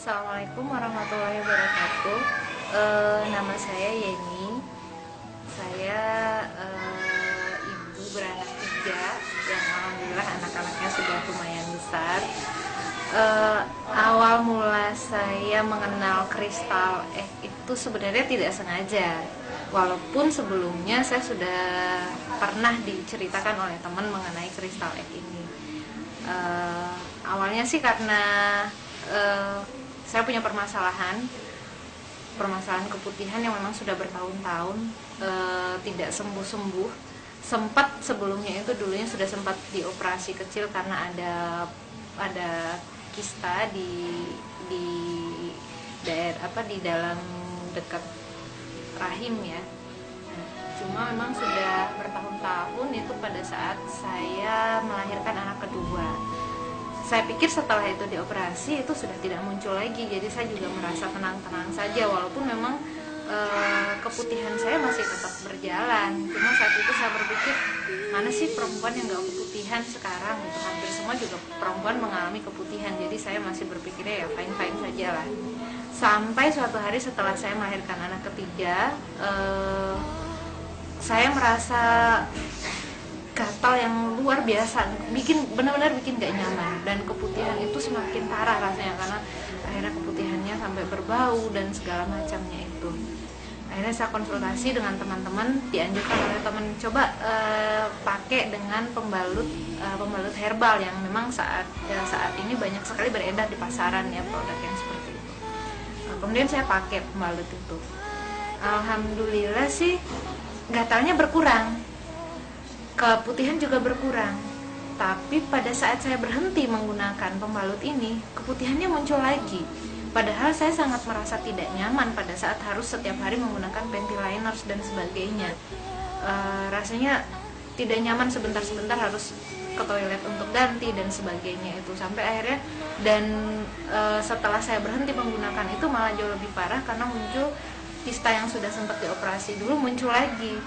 Assalamualaikum warahmatullahi wabarakatuh. Nama saya Yeni. Saya ibu beranak 3 yang alhamdulillah anak-anaknya sudah lumayan besar. Awal mula saya mengenal Crystal Egg itu sebenarnya tidak sengaja. Walaupun sebelumnya saya sudah pernah diceritakan oleh teman mengenai Crystal Egg ini. Awalnya sih karena saya punya permasalahan keputihan yang memang sudah bertahun-tahun tidak sembuh-sembuh. Sempat sebelumnya itu dulunya sudah sempat dioperasi kecil karena ada kista di daerah di dalam dekat rahim ya. Cuma memang sudah bertahun-tahun itu pada saat saya melahirkan anak kedua. Saya pikir setelah itu dioperasi itu sudah tidak muncul lagi, jadi saya juga merasa tenang-tenang saja walaupun memang keputihan saya masih tetap berjalan. Cuma saat itu saya berpikir, mana sih perempuan yang gak keputihan sekarang? Gitu. Hampir semua juga perempuan mengalami keputihan, jadi saya masih berpikirnya ya fine-fine saja lah. Sampai suatu hari setelah saya melahirkan anak ketiga, saya merasa gatal yang luar biasa, benar-benar bikin gak nyaman, dan keputihan itu semakin parah rasanya karena akhirnya keputihannya sampai berbau dan segala macamnya itu. Akhirnya saya konsultasi dengan teman-teman, dianjurkan oleh teman coba pakai dengan pembalut herbal yang memang saat ini banyak sekali beredar di pasaran ya, produk yang seperti itu. Kemudian saya pakai pembalut itu, alhamdulillah sih gatalnya berkurang, keputihan juga berkurang. Tapi pada saat saya berhenti menggunakan pembalut ini, keputihannya muncul lagi. Padahal saya sangat merasa tidak nyaman pada saat harus setiap hari menggunakan panty liners dan sebagainya. Rasanya tidak nyaman, sebentar-sebentar harus ke toilet untuk ganti dan sebagainya itu. Sampai akhirnya setelah saya berhenti menggunakan itu malah jauh lebih parah karena muncul kista yang sudah sempat dioperasi dulu muncul lagi.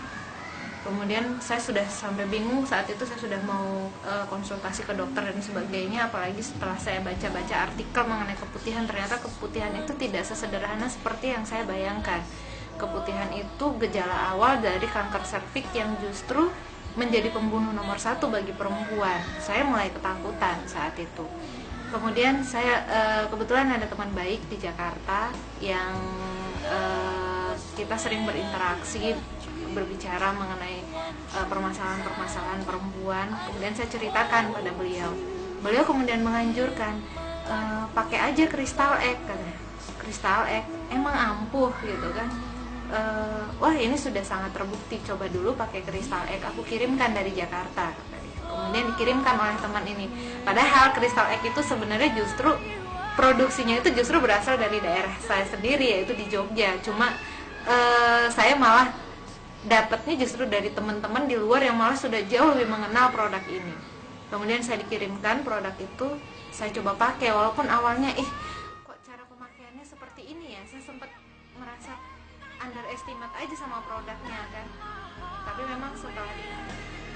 Kemudian saya sudah sampai bingung, saat itu saya sudah mau konsultasi ke dokter dan sebagainya. Apalagi setelah saya baca-baca artikel mengenai keputihan, ternyata keputihan itu tidak sesederhana seperti yang saya bayangkan. Keputihan itu gejala awal dari kanker serviks yang justru menjadi pembunuh nomor 1 bagi perempuan. Saya mulai ketakutan saat itu. Kemudian saya kebetulan ada teman baik di Jakarta yang kita sering berinteraksi, berbicara mengenai permasalahan-permasalahan perempuan. Kemudian saya ceritakan pada beliau. Beliau kemudian menganjurkan pakai aja Crystal Egg, katanya. Crystal Egg emang ampuh gitu kan. Wah, ini sudah sangat terbukti, coba dulu pakai Crystal Egg, aku kirimkan dari Jakarta. Kemudian dikirimkan oleh teman ini. Padahal Crystal Egg itu sebenarnya justru produksinya itu justru berasal dari daerah saya sendiri, yaitu di Jogja. Cuma saya malah dapatnya justru dari teman-teman di luar yang malah sudah jauh lebih mengenal produk ini. Kemudian saya dikirimkan produk itu, saya coba pakai, walaupun awalnya kok cara pemakaiannya seperti ini ya, saya sempat merasa underestimate aja sama produknya kan. Tapi memang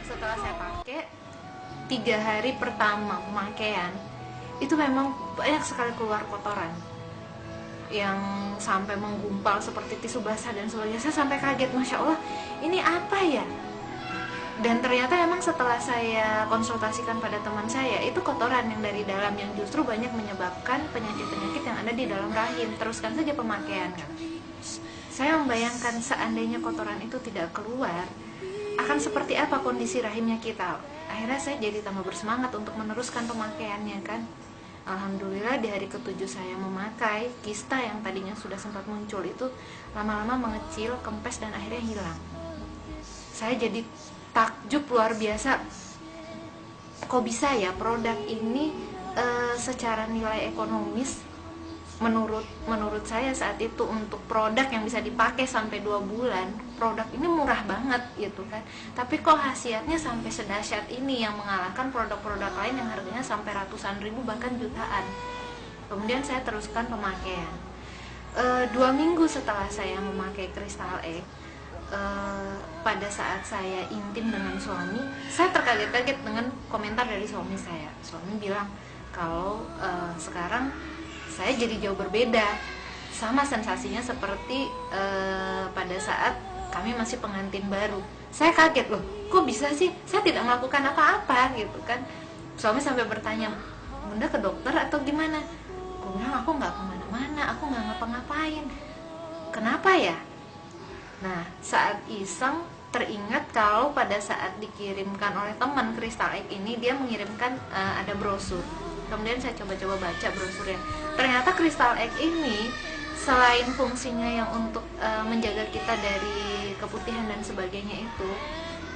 setelah saya pakai 3 hari pertama pemakaian itu memang banyak sekali keluar kotoran yang sampai menggumpal seperti tisu basah dan sebagainya. Saya sampai kaget, Masya Allah, ini apa ya? Dan ternyata memang setelah saya konsultasikan pada teman saya, itu kotoran yang dari dalam yang justru banyak menyebabkan penyakit-penyakit yang ada di dalam rahim. Teruskan saja pemakaian kan. Saya membayangkan seandainya kotoran itu tidak keluar, akan seperti apa kondisi rahimnya kita. Akhirnya saya jadi tambah bersemangat untuk meneruskan pemakaiannya kan. Alhamdulillah di hari ke-7 saya memakai, kista yang tadinya sudah sempat muncul itu lama-lama mengecil, kempes dan akhirnya hilang. Saya jadi takjub luar biasa, kok bisa ya produk ini secara nilai ekonomis menurut saya saat itu untuk produk yang bisa dipakai sampai 2 bulan, produk ini murah banget gitu kan. Tapi kok khasiatnya sampai sedahsyat ini yang mengalahkan produk-produk lain yang harganya sampai ratusan ribu bahkan jutaan. Kemudian saya teruskan pemakaian. 2 minggu setelah saya memakai Crystal Egg, pada saat saya intim dengan suami, saya terkaget-kaget dengan komentar dari suami saya. Suami bilang kalau sekarang saya jadi jauh berbeda. Sama sensasinya seperti pada saat kami masih pengantin baru. Saya kaget loh, kok bisa sih saya tidak melakukan apa-apa gitu kan. Suami sampai bertanya, Bunda ke dokter atau gimana? Aku bilang aku nggak kemana-mana, aku nggak ngapa-ngapain. Kenapa ya? Nah, saat iseng teringat kalau pada saat dikirimkan oleh teman Crystal Egg ini, dia mengirimkan ada brosur. Kemudian saya coba-coba baca brosurnya. Ternyata Crystal Egg ini selain fungsinya yang untuk menjaga kita dari keputihan dan sebagainya itu,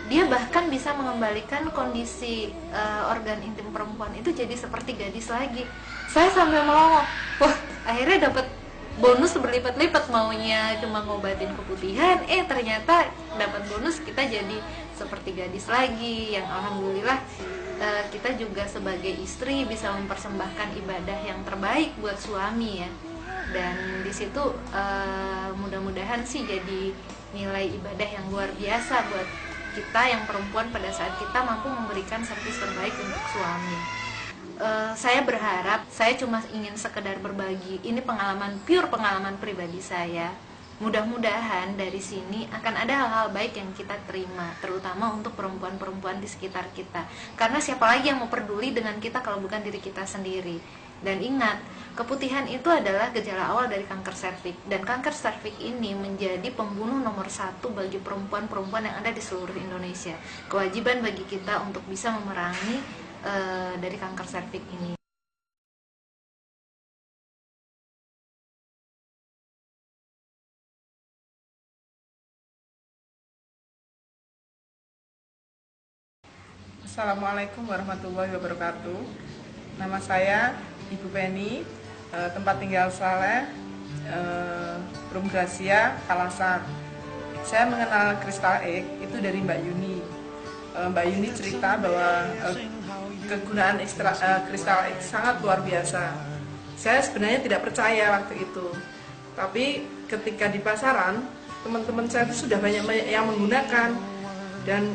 dia bahkan bisa mengembalikan kondisi organ intim perempuan itu jadi seperti gadis lagi. Saya sampai melongo, wah akhirnya dapat bonus berlipat-lipat, maunya cuma ngobatin keputihan, ternyata dapat bonus kita jadi seperti gadis lagi, yang alhamdulillah kita juga sebagai istri bisa mempersembahkan ibadah yang terbaik buat suami ya. Dan di situ mudah-mudahan sih jadi nilai ibadah yang luar biasa buat kita yang perempuan pada saat kita mampu memberikan servis terbaik untuk suami. Saya berharap, saya cuma ingin sekedar berbagi, ini pure pengalaman pribadi saya. Mudah-mudahan dari sini akan ada hal-hal baik yang kita terima, terutama untuk perempuan-perempuan di sekitar kita. Karena siapa lagi yang mau peduli dengan kita kalau bukan diri kita sendiri. Dan ingat, keputihan itu adalah gejala awal dari kanker serviks. Dan kanker serviks ini menjadi pembunuh nomor 1 bagi perempuan-perempuan yang ada di seluruh Indonesia. Kewajiban bagi kita untuk bisa memerangi dari kanker serviks ini. Assalamualaikum warahmatullahi wabarakatuh. Nama saya Ibu Penny, tempat tinggal saya Rum Gracia, Kalasan. Saya mengenal Crystal Egg itu dari Mbak Yuni. Mbak Yuni cerita bahwa kegunaan Crystal Egg sangat luar biasa. Saya sebenarnya tidak percaya waktu itu, tapi ketika di pasaran teman-teman saya itu sudah banyak yang menggunakan dan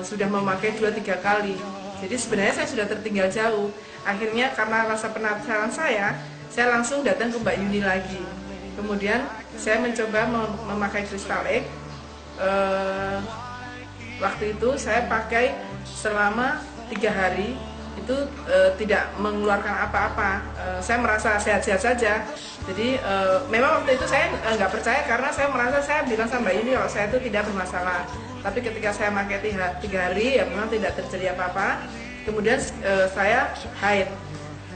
sudah memakai 2-3 kali. Jadi sebenarnya saya sudah tertinggal jauh. Akhirnya karena rasa penasaran saya langsung datang ke Mbak Yuni lagi. Kemudian saya mencoba memakai Crystal Egg. Waktu itu saya pakai selama 3 hari, itu tidak mengeluarkan apa-apa. Saya merasa sehat-sehat saja. Jadi memang waktu itu saya nggak percaya karena saya merasa, saya bilang sama Mbak Yuni kalau saya itu tidak bermasalah. Tapi ketika saya pakai 3 hari ya memang tidak terjadi apa-apa. Kemudian saya haid.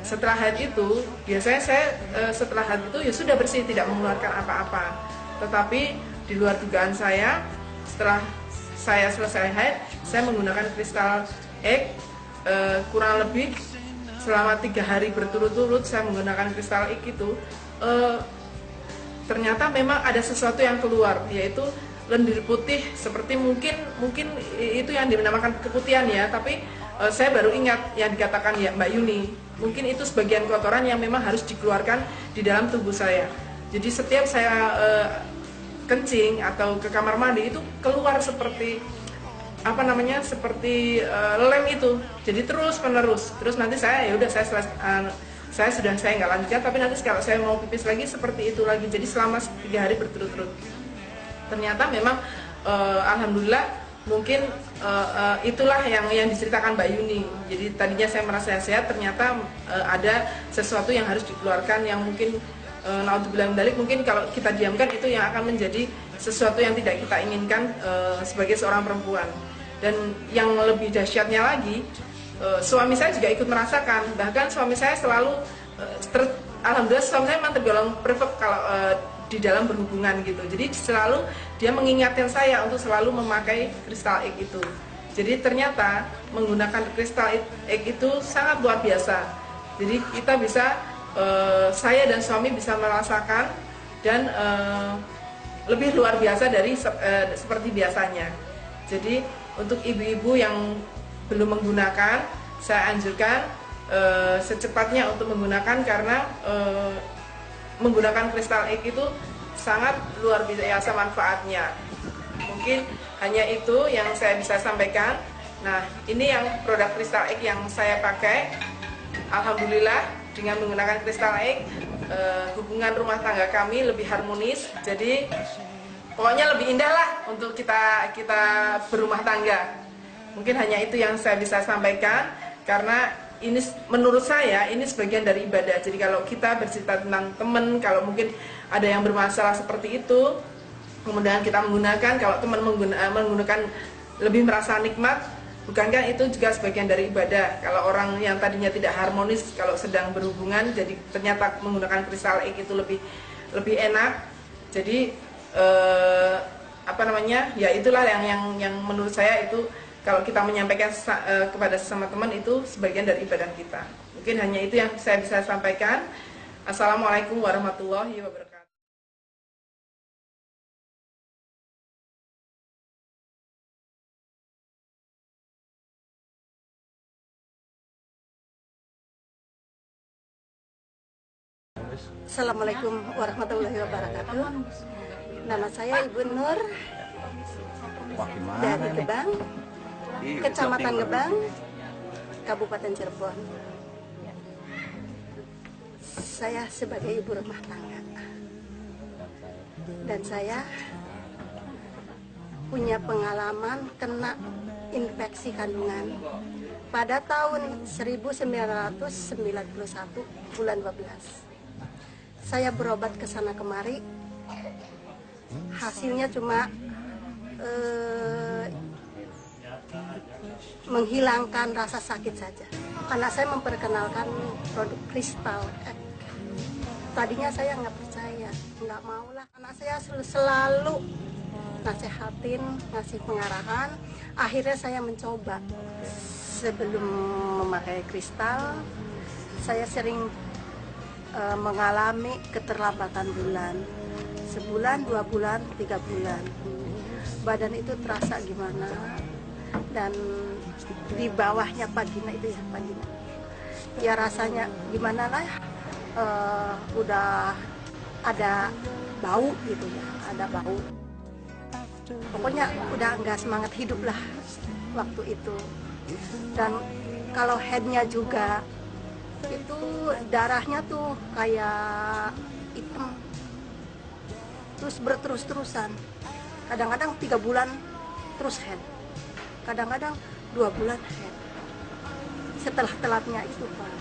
Setelah haid itu biasanya saya setelah haid itu ya sudah bersih, tidak mengeluarkan apa-apa. Tetapi di luar dugaan saya, setelah saya selesai haid, saya menggunakan Crystal Egg kurang lebih selama 3 hari berturut-turut saya menggunakan Crystal Egg itu, ternyata memang ada sesuatu yang keluar, yaitu lendir putih, seperti mungkin itu yang dinamakan keputihan ya, tapi saya baru ingat yang dikatakan ya Mbak Yuni, mungkin itu sebagian kotoran yang memang harus dikeluarkan di dalam tubuh saya. Jadi setiap saya kencing atau ke kamar mandi itu keluar seperti seperti lem itu. Jadi terus menerus. Terus nanti saya ya udah saya nggak lanjutkan, tapi nanti kalau saya mau pipis lagi seperti itu lagi. Jadi selama 3 hari berturut-turut. Ternyata memang alhamdulillah mungkin itulah yang diceritakan Mbak Yuni. Jadi tadinya saya merasa sehat, ternyata ada sesuatu yang harus dikeluarkan yang mungkin naudzubillah min dzalik, mungkin kalau kita diamkan itu yang akan menjadi sesuatu yang tidak kita inginkan sebagai seorang perempuan. Dan yang lebih dahsyatnya lagi, suami saya juga ikut merasakan. Bahkan suami saya selalu alhamdulillah suami saya memang tergolong perfect kalau di dalam berhubungan gitu. Jadi selalu dia mengingatkan saya untuk selalu memakai Crystal Egg itu. Jadi ternyata menggunakan Crystal Egg itu sangat luar biasa. Jadi kita bisa saya dan suami bisa merasakan dan lebih luar biasa dari seperti biasanya. Jadi untuk ibu-ibu yang belum menggunakan, saya anjurkan secepatnya untuk menggunakan, karena menggunakan Crystal Egg itu sangat luar biasa manfaatnya. Mungkin hanya itu yang saya bisa sampaikan. Nah, ini yang produk Crystal Egg yang saya pakai. Alhamdulillah dengan menggunakan kristal egg, hubungan rumah tangga kami lebih harmonis. Jadi pokoknya lebih indah lah untuk kita berumah tangga. Mungkin hanya itu yang saya bisa sampaikan, karena ini menurut saya ini sebagian dari ibadah. Jadi kalau kita bercerita tentang teman, kalau mungkin ada yang bermasalah seperti itu, kemudian kita menggunakan, kalau teman menggunakan lebih merasa nikmat, bukankah itu juga sebagian dari ibadah? Kalau orang yang tadinya tidak harmonis, kalau sedang berhubungan, jadi ternyata menggunakan kristal egg itu lebih enak. Jadi ya itulah yang menurut saya itu, kalau kita menyampaikan kepada sesama teman, itu sebagian dari ibadah kita. Mungkin hanya itu yang saya bisa sampaikan. Assalamualaikum warahmatullahi wabarakatuh. Assalamualaikum warahmatullahi wabarakatuh. Nama saya Ibu Nur dari Gebang, Kecamatan Gebang, Kabupaten Cirebon. Saya sebagai ibu rumah tangga, dan saya punya pengalaman kena infeksi kandungan pada tahun 1991 bulan 12. Saya berobat ke sana kemari, hasilnya cuma menghilangkan rasa sakit saja. Karena saya memperkenalkan produk kristal egg. Tadinya saya nggak percaya, nggak mau lah. Karena saya selalu nasehatin, ngasih pengarahan. Akhirnya saya mencoba. Sebelum memakai kristal, saya sering mengalami keterlambatan bulan, sebulan, 2 bulan, 3 bulan. Badan itu terasa gimana, dan di bawahnya vagina itu ya rasanya gimana lah, udah ada bau gitu ya, ada bau. Pokoknya udah nggak semangat hidup lah waktu itu. Dan kalau headnya juga itu darahnya tuh kayak hitam, terus berterus-terusan. Kadang-kadang 3 bulan terus head, kadang-kadang 2 bulan head. Setelah-telatnya itu Pak,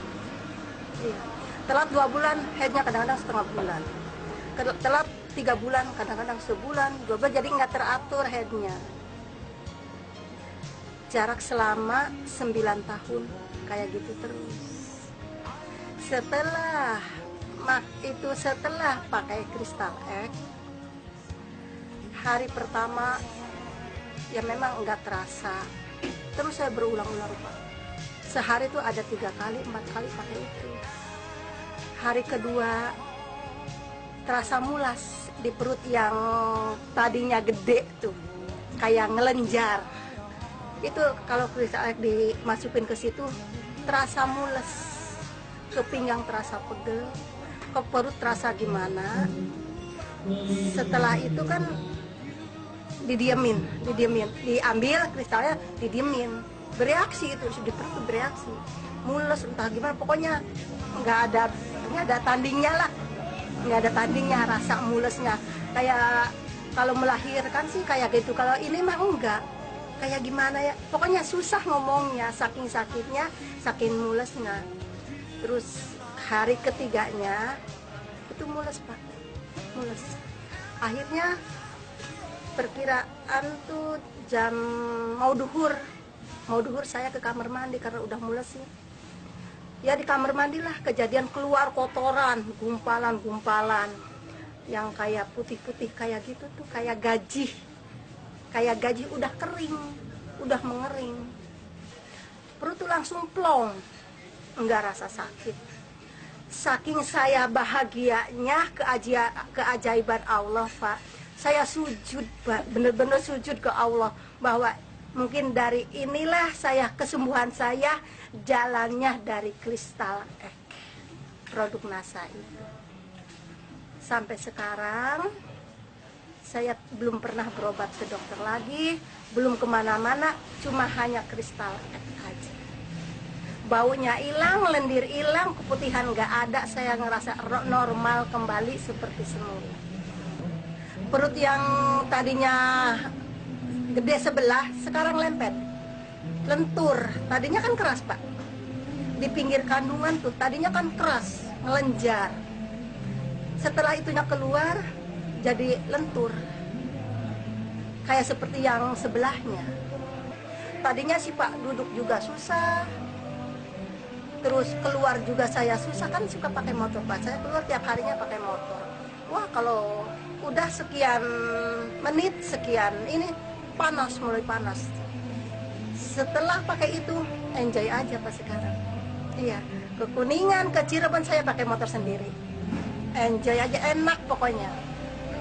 iya. Telat 2 bulan headnya, kadang-kadang setengah bulan. Telat 3 bulan, kadang-kadang sebulan, 2 bulan, jadi nggak teratur headnya. Jarak selama 9 tahun kayak gitu terus. Setelah pakai kristal egg, hari pertama ya memang nggak terasa. Terus saya berulang-ulang Pak. Sehari itu ada 3 kali, 4 kali pakai itu. Hari kedua terasa mulas di perut yang tadinya gede tuh, kayak ngelenjar. Itu kalau kristal egg dimasukin ke situ terasa mules. Ke pinggang terasa pegel, ke perut terasa gimana. Setelah itu kan didiemin, diambil kristalnya, didiemin, bereaksi itu di perut, bereaksi, mules entah gimana, pokoknya nggak ada tandingnya lah, nggak ada tandingnya rasa mulesnya. Kayak kalau melahirkan sih kayak gitu, kalau ini mah enggak, kayak gimana ya, pokoknya susah ngomongnya, saking sakitnya, saking mulesnya. Terus hari ketiganya itu mules Pak, mules. Akhirnya perkiraan tuh jam mau duhur saya ke kamar mandi karena udah mules sih. Ya di kamar mandi lah kejadian keluar kotoran, gumpalan yang kayak putih-putih kayak gitu tuh, kayak gaji udah kering, udah mengering. Perut tuh langsung plong. Enggak rasa sakit. Saking saya bahagianya keajaiban Allah Pak, saya sujud Pak, bener-bener sujud ke Allah, bahwa mungkin dari inilah kesembuhan saya jalannya dari kristal egg, produk NASA itu. Sampai sekarang saya belum pernah berobat ke dokter lagi, belum kemana-mana, cuma hanya kristal egg aja. baunya hilang, lendir hilang, keputihan nggak ada, saya ngerasa normal kembali seperti semula. Perut yang tadinya gede sebelah, sekarang lempet, lentur. Tadinya kan keras, Pak. Di pinggir kandungan tuh, tadinya kan keras, ngelenjar. Setelah itunya keluar, jadi lentur. Kayak seperti yang sebelahnya. Tadinya sih Pak, duduk juga susah. Terus keluar juga saya susah, kan suka pakai motor Pak. Saya keluar tiap harinya pakai motor. Wah, kalau udah sekian menit, sekian ini panas, mulai panas. Setelah pakai itu, enjoy aja Pak sekarang. Iya, ke Kuningan, ke Cirebon saya pakai motor sendiri. Enjoy aja, enak pokoknya.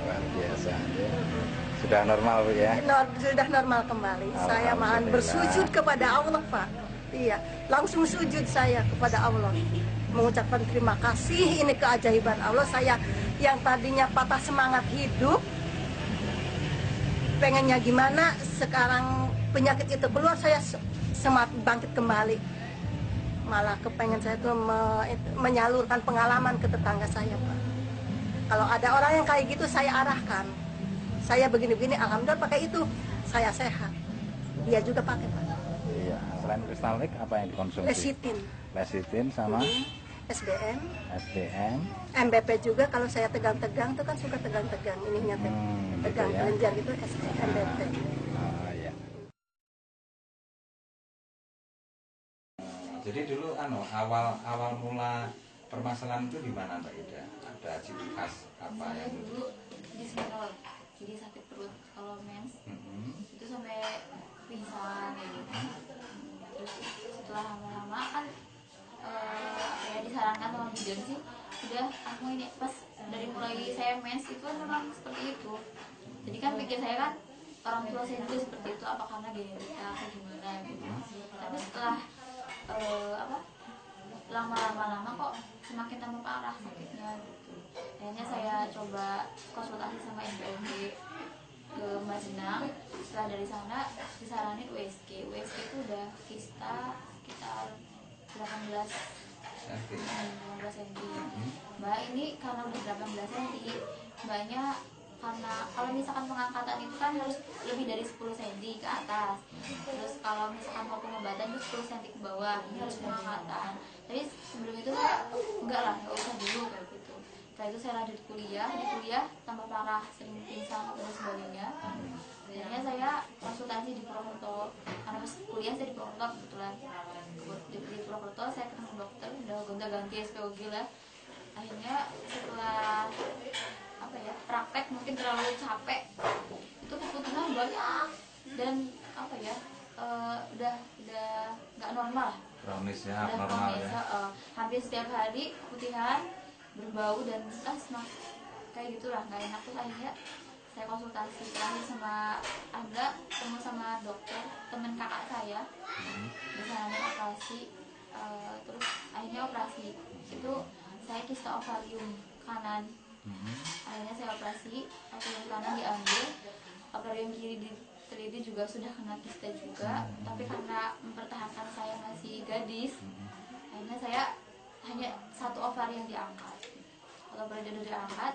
Luar biasa. Sudah normal Bu ya? Sudah normal kembali. Saya malah bersujud kepada Allah Pak. Iya, langsung sujud saya kepada Allah, mengucapkan terima kasih, ini keajaiban Allah. Saya yang tadinya patah semangat hidup, pengennya gimana, sekarang penyakit itu keluar, saya semangat bangkit kembali. Malah kepengen saya tuh menyalurkan pengalaman ke tetangga saya Pak. Kalau ada orang yang kayak gitu, saya arahkan. Saya begini-begini, alhamdulillah pakai itu, saya sehat. Dia juga pakai Pak. Iya, selain Kristalnik apa yang dikonsumsi? Lecitin, Lecitin sama SBM, SDM. MBP juga. Kalau saya tegang-tegang tuh kan suka tegang-tegang, ininya tegang, gitu ya. kelenjar gitu, MBP. Oh iya. Jadi dulu awal mula permasalahan itu di mana Mbak Ida? Ada ciri khas apa Saya yang dulu disentrol, jadi sakit perut kalau mens. Itu sampai pingsan gitu. Terus setelah lama-lama kan disarankan sama bidan sih, udah aku ini pas dari mulai saya mens itu kan memang seperti itu. Jadi kan pikir saya kan orang tua saya juga seperti itu, apa karena genetika atau gimana gitu. Tapi setelah lama-lama kok semakin tambah parah sakitnya gitu. Akhirnya saya coba konsultasi sama NPOG ke Majenang. Setelah dari sana disaranin USG. USG itu udah kista sekitar 18 cm. Mbak ini karena udah 18 cm, mbaknya karena kalau misalkan pengangkatan itu kan harus lebih dari 10 cm ke atas. Terus kalau misalkan mau pengobatan itu 10 cm ke bawah, ini harus pengangkatan. Tapi sebelum itu saya enggak usah dulu kayak gitu. Setelah itu saya lanjut kuliah, di kuliah tambah parah, sering pingsan dan sebagainya. Akhirnya saya konsultasi di Purwokerto, karena pas kuliah saya di Purwokerto kebetulan. Di Purwokerto saya ketemu dokter, udah gonta-ganti SPOG lah. Akhirnya setelah praktek mungkin terlalu capek, itu keputihan banyak dan udah nggak normal, kronis ya, udah abnormal kronis, ya. hampir setiap hari keputihan, berbau dan kayak gitulah, nggak enak. Tuh akhirnya saya konsultasi terakhir sama Angga, ketemu sama dokter teman kakak saya, disaranin operasi. Terus akhirnya operasi itu saya kista ovarium kanan. Akhirnya saya operasi, ovarium kanan diambil, ovarium kiri diteliti juga sudah kena kista juga. Tapi karena mempertahankan saya masih gadis, akhirnya saya hanya satu ovari yang diangkat. Kalau beredar diangkat,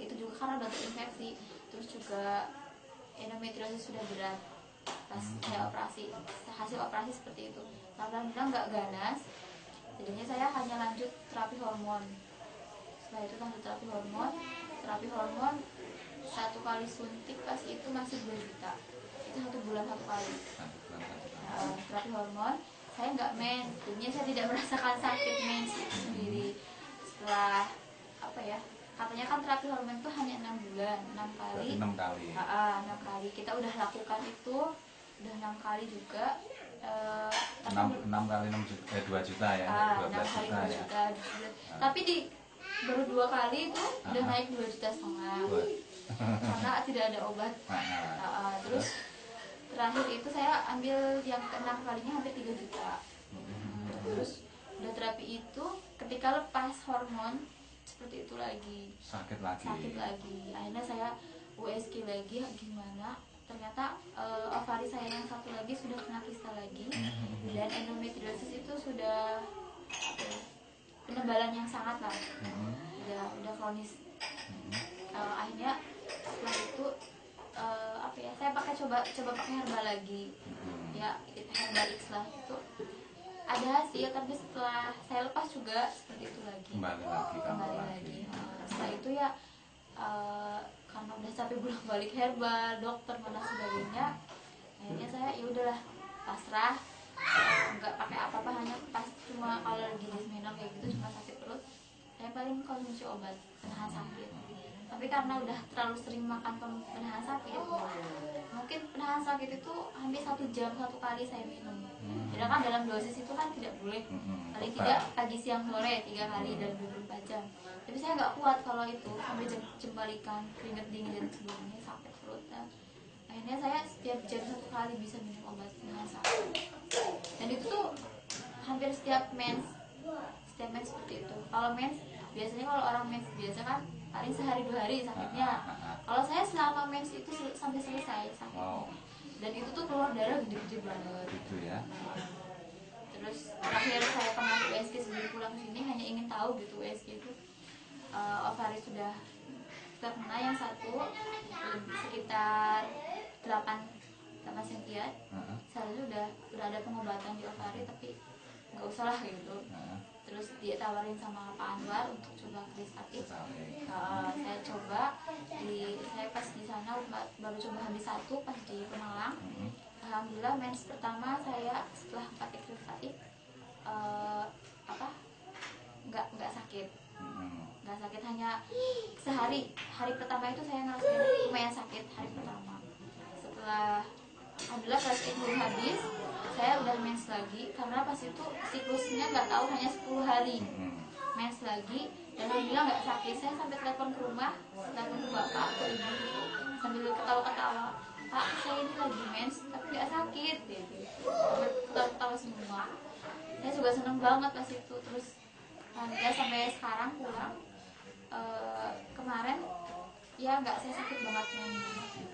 itu juga karena udah terinfeksi. Terus juga endometriosis sudah berat. Pas saya operasi, hasil operasi seperti itu. Alhamdulillah nggak ganas. Jadinya saya hanya lanjut terapi hormon. Setelah itu lanjut terapi hormon 1 kali suntik pas itu masih 2 juta. Itu 1 bulan 1 kali. Terapi hormon, saya nggak mens, jadinya saya tidak merasakan sakit mens itu sendiri. Setelah katanya kan terapi hormon itu hanya 6 bulan, 6 kali. 6 kali. 6 kali. Kita udah lakukan itu, udah 6 kali juga. 6 kali 2 juta ya, 6 12 kali juta 2 ya. juta. Tapi baru 2 kali itu udah naik 2,5 juta karena tidak ada obat. Terus terakhir itu saya ambil yang ke-6 kalinya hampir 3 juta. Terus udah terapi itu, ketika lepas hormon seperti itu lagi, sakit lagi. Akhirnya saya USG lagi, gimana ternyata ovari saya yang satu lagi sudah kena kista lagi, dan endometriosis itu sudah penebalan yang sangat lah, udah kronis. Akhirnya setelah itu saya coba pakai herbal lagi, ya herbal X lah, itu ada hasil, tapi setelah saya lepas juga seperti itu lagi, kembali lagi. Setelah itu ya karena udah capek bolak-balik herbal, dokter mana sebagainya, akhirnya saya ya udahlah pasrah, nggak pakai apa-apa, hanya pas cuma kalau lagi dismenol kayak gitu, cuma sakit perut, saya paling konsumsi obat penahan sakit. Tapi karena udah terlalu sering makan penahan sakit, mungkin penahan sakit itu hampir 1 jam 1 kali saya minum. Sedangkan dalam dosis itu kan tidak boleh, paling tidak pagi siang sore 3 kali dalam 24 jam. Tapi saya nggak kuat kalau itu, sampai jembalikan, keringet dingin dan sebagainya, sakit perut. Akhirnya saya setiap jam 1 kali bisa minum obat penahan sakit. Dan itu tuh hampir setiap mens seperti itu. Kalau mens, biasanya kalau orang mens biasa kan paling sehari 2 hari sakitnya. Kalau saya selama mens itu sampai selesai sakitnya. Dan itu tuh keluar darah gede-gede banget. Gitu ya. Terus terakhir saya pernah USG sebelum pulang ke sini, hanya ingin tahu gitu USG itu ovari sudah terkena yang satu sekitar 8 sentian. Saya udah ada pengobatan di ovari, tapi nggak usah lah gitu. Terus dia tawarin sama Pak Anwar untuk coba kristatif. Saya coba saya pas di sana baru coba habis 1 pas di Pemalang. Alhamdulillah mens pertama saya setelah pakai kristatif nggak sakit. Nggak sakit, hanya sehari. Hari pertama itu saya ngerasain lumayan sakit hari pertama. Setelah alhamdulillah pas itu habis, saya udah mens lagi, karena pas itu siklusnya nggak tahu, hanya 10 hari mens lagi, dan alhamdulillah nggak sakit. Saya sampai telepon ke rumah, telepon ke bapak, ke ibu gitu, sambil ketawa-ketawa, Pak, saya ini lagi mens tapi nggak sakit gitu. Sampai ketawa-ketawa semua. Saya juga seneng banget pas itu. Terus alhamdulillah sampai sekarang pulang, kemarin ya nggak, saya sakit banget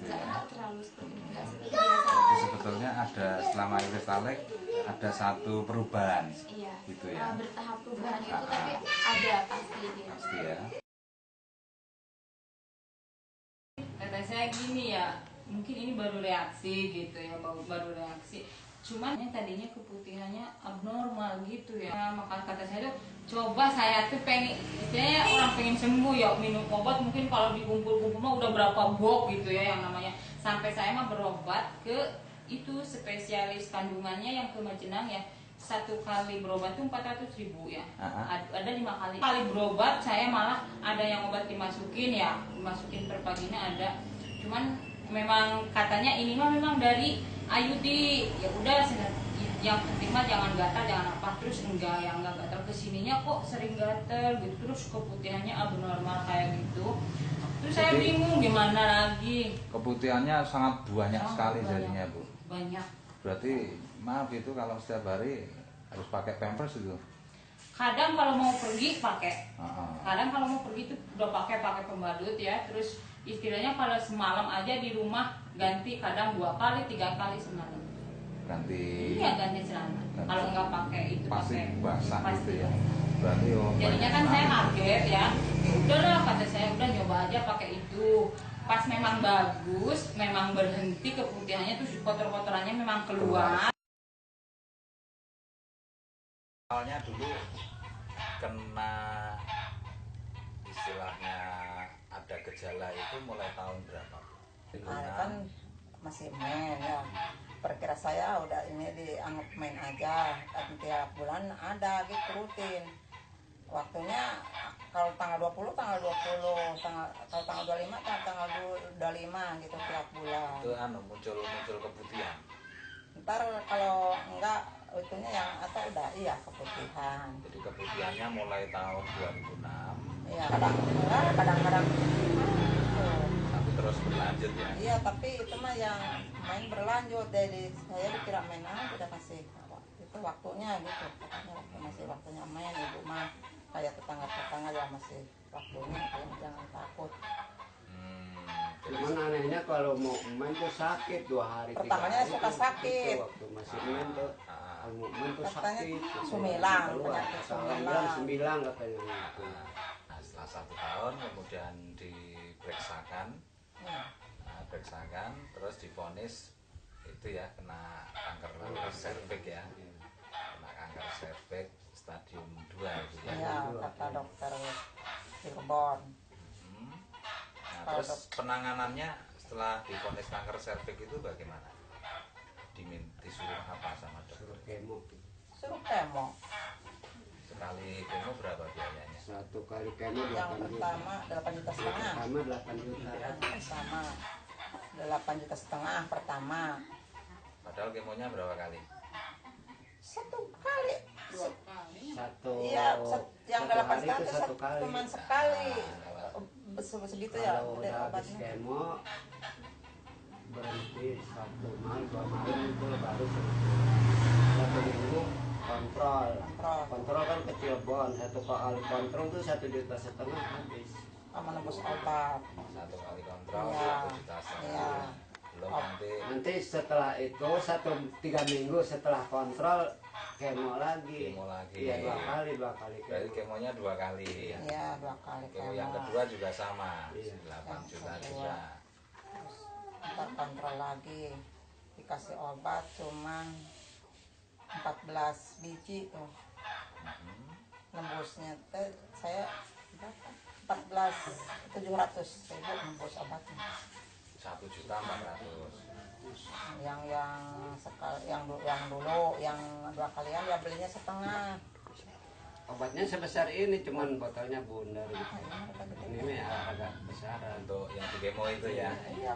nggak terlalu seperti ini, nggak seperti biasa. Jadi sebetulnya ada selama Kristalek ada satu perubahan, Iya, gitu ya. Bertahap perubahan itu, tapi ada pasti gitu. Pasti ya. Kata saya gini ya, mungkin ini baru reaksi gitu ya, baru reaksi. Cuman yang tadinya keputihannya abnormal gitu ya. Maka kata saya tuh, coba saya tuh pengen, istilahnya orang pengen sembuh ya, minum obat mungkin kalau dikumpul-kumpul mah udah berapa box gitu ya yang namanya. Sampai saya mah berobat ke itu spesialis kandungannya yang ke Majenang ya. 1 kali berobat tuh 400.000 ya. Ada 5 kali berobat, saya malah ada yang obat dimasukin ya, dimasukin per paginya ada. Cuman memang katanya ini mah memang dari IUD, ya udah, yang penting mah jangan gatal, jangan apa. Terus yang enggak gatal kesininya kok sering gatal gitu, terus keputihannya abnormal kayak gitu. Terus saya bingung gimana lagi. Keputihannya sangat banyak sekali jadinya, Bu. Banyak. Berarti maaf itu kalau setiap hari harus pakai pampers itu. Kadang kalau mau pergi pakai. Kadang kalau mau pergi tuh udah pakai pembalut ya. Terus istilahnya kalau semalam aja di rumah ganti, kadang 2 kali 3 kali semalam. Ganti. Iya, ganti celana. Kalau nggak pakai itu pasti pakai basah pasti gitu ya. Berarti jadinya kan saya kaget ya. Udahlah kata saya, udah nyoba aja pakai itu. Pas memang bagus, memang berhenti keputihannya tuh, kotor-kotorannya memang keluar. Awalnya dulu kena istilahnya ada gejala itu mulai tahun berapa? Kan masih main ya. Perkira saya udah ini dianggap main aja, dan tiap bulan ada gitu rutin. Waktunya kalau tanggal 20, kalau tanggal 25, tanggal 25 gitu tiap bulan. Itu muncul keputihan. Ntar kalau enggak itunya yang atau udah iya keputihan. Jadi keputihannya mulai tahun 2006. Iya, kadang-kadang Tapi terus berlanjut ya. Iya, tapi itu mah yang main berlanjut. Jadi saya dikira main aja, udah kasih itu waktunya gitu. Katanya masih waktunya main, ibu mah kayak tetangga ya masih waktunya, jangan takut. Cuman anehnya kalau mau main tuh sakit 2 hari 3 Pertamanya hari suka tuh, sakit. gitu, waktu masih main tuh kalau mau main tuh Katanya sakit gitu. sumilang, Keluar, penyakit kata orang sumilang. bilang sembilang katanya gitu. Nah, setelah 1 tahun kemudian diperiksakan, Iya. periksakan, terus divonis itu ya kena kanker serviks ya, kena kanker serviks stadium 2 itu ya. Iya, kata dokter Cirebon. Nah, terus penanganannya setelah divonis kanker serviks itu bagaimana? Disuruh apa sama dokter? Suruh kemo. Suruh kemo. Sekali kemo berapa biayanya? 1 kali kemo Yang 8 juta. pertama 8,5 juta. Pertama 8 juta. Yang pertama 8,5 juta pertama. Padahal kemonya berapa kali? 1 kali. Satu. Iya, yang 8 hari juta itu itu 1 kali. cuma sekali. Segitu ya Kalau udah udah habis obatnya. kemo berhenti 1 malam 2 malam itu baru 1 minggu kontrol. Kontrol kan ke Cirebon, 1 kali kontrol tuh 1,5 juta habis. Sama nembus obat. 1 kali kontrol Iya. 1,5 juta. Iya. Belum Nanti setelah itu 3 minggu setelah kontrol kemo lagi. Kemo lagi. Iya 2 kali Berarti kemo. kemonya 2 kali. Iya, 2 kali Kemo kemo. yang kedua juga sama, Iya. 8 juta Yang juga. Ntar kontrol lagi, dikasih obat cuman 14 biji tuh. Nembusnya teh saya berapa? 14.700.000 nembus obatnya. 1.400.000. Yang dulu yang 2 kalian ya belinya setengah. Obatnya sebesar ini, cuman botolnya bundar gitu. Ini agak besar. Untuk yang di kemo itu ya. Iya,